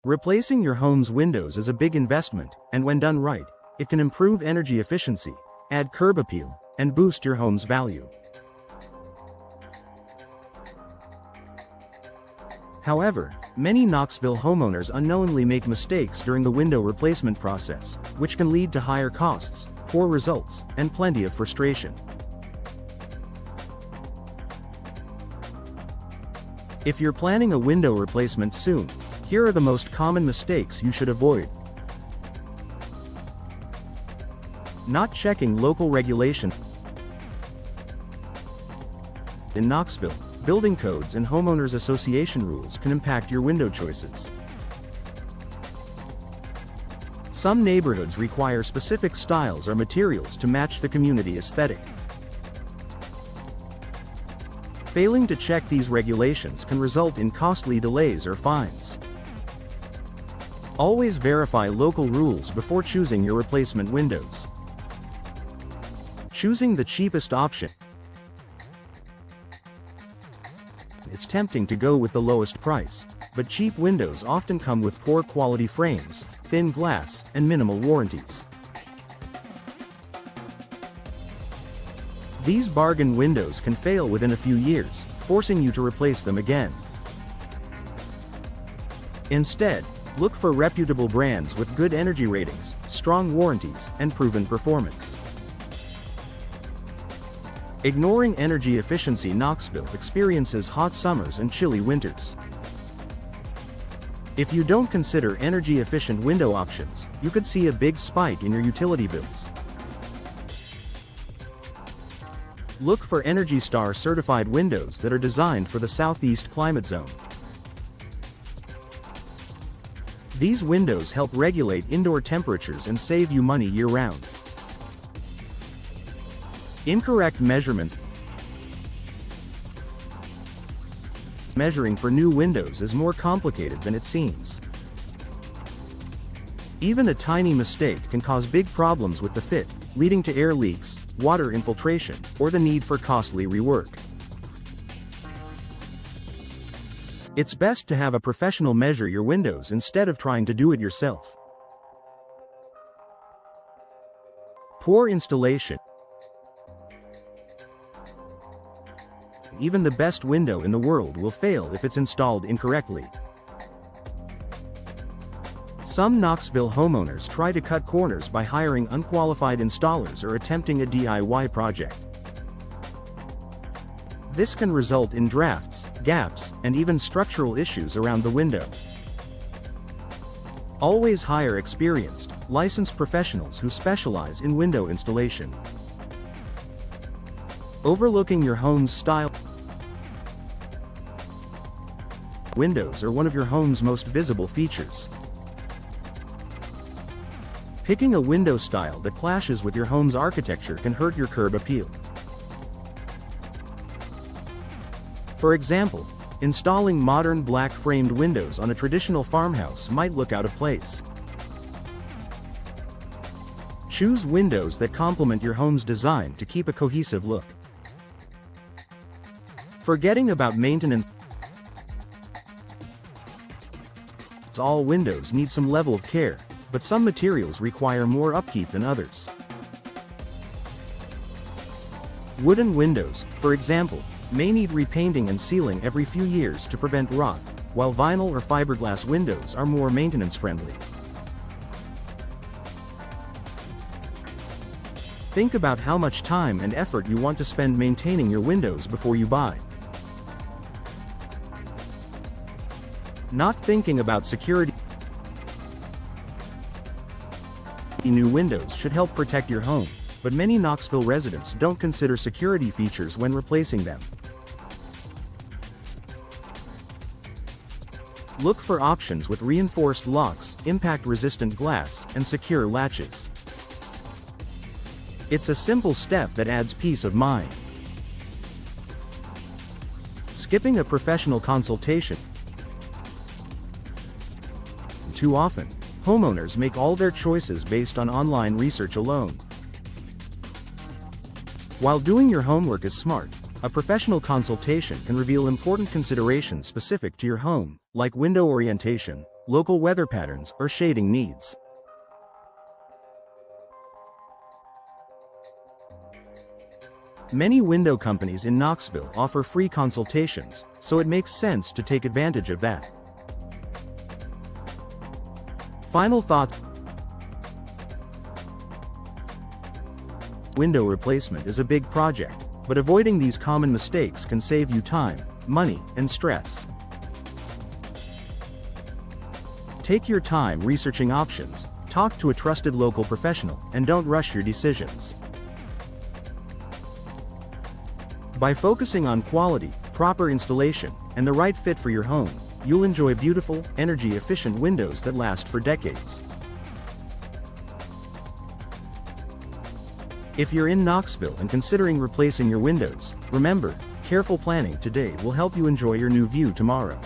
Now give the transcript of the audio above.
Replacing your home's windows is a big investment, and when done right, it can improve energy efficiency, add curb appeal, and boost your home's value. However, many Knoxville homeowners unknowingly make mistakes during the window replacement process, which can lead to higher costs, poor results, and plenty of frustration. If you're planning a window replacement soon, here are the most common mistakes you should avoid. Not checking local regulation. In Knoxville, building codes and homeowners association rules can impact your window choices. Some neighborhoods require specific styles or materials to match the community aesthetic. Failing to check these regulations can result in costly delays or fines. Always verify local rules before choosing your replacement windows. Choosing the cheapest option. It's tempting to go with the lowest price, but cheap windows often come with poor quality frames, thin glass, and minimal warranties. These bargain windows can fail within a few years, forcing you to replace them again. Instead, look for reputable brands with good energy ratings, strong warranties, and proven performance. Ignoring energy efficiency. Knoxville experiences hot summers and chilly winters. If you don't consider energy-efficient window options, you could see a big spike in your utility bills. Look for ENERGY STAR certified windows that are designed for the Southeast climate zone. These windows help regulate indoor temperatures and save you money year-round. Incorrect measurement. Measuring for new windows is more complicated than it seems. Even a tiny mistake can cause big problems with the fit, leading to air leaks, water infiltration, or the need for costly rework. It's best to have a professional measure your windows instead of trying to do it yourself. Poor installation. Even the best window in the world will fail if it's installed incorrectly. Some Knoxville homeowners try to cut corners by hiring unqualified installers or attempting a DIY project. This can result in drafts, gaps, and even structural issues around the window. Always hire experienced, licensed professionals who specialize in window installation. Overlooking your home's style. Windows are one of your home's most visible features. Picking a window style that clashes with your home's architecture can hurt your curb appeal. For example, installing modern black framed windows on a traditional farmhouse might look out of place. Choose windows that complement your home's design to keep a cohesive look. Forgetting about maintenance. All windows need some level of care, but some materials require more upkeep than others. Wooden windows, for example, may need repainting and sealing every few years to prevent rot, while vinyl or fiberglass windows are more maintenance-friendly. Think about how much time and effort you want to spend maintaining your windows before you buy. Not thinking about security. New windows should help protect your home, but many Knoxville residents don't consider security features when replacing them. Look for options with reinforced locks, impact-resistant glass, and secure latches. It's a simple step that adds peace of mind. Skipping a professional consultation. Too often, homeowners make all their choices based on online research alone. While doing your homework is smart, a professional consultation can reveal important considerations specific to your home, like window orientation, local weather patterns, or shading needs. Many window companies in Knoxville offer free consultations, so it makes sense to take advantage of that. Final thoughts. Window replacement is a big project, but avoiding these common mistakes can save you time, money, and stress. Take your time researching options, talk to a trusted local professional, and don't rush your decisions. By focusing on quality, proper installation, and the right fit for your home, you'll enjoy beautiful, energy-efficient windows that last for decades. If you're in Knoxville and considering replacing your windows, remember, careful planning today will help you enjoy your new view tomorrow.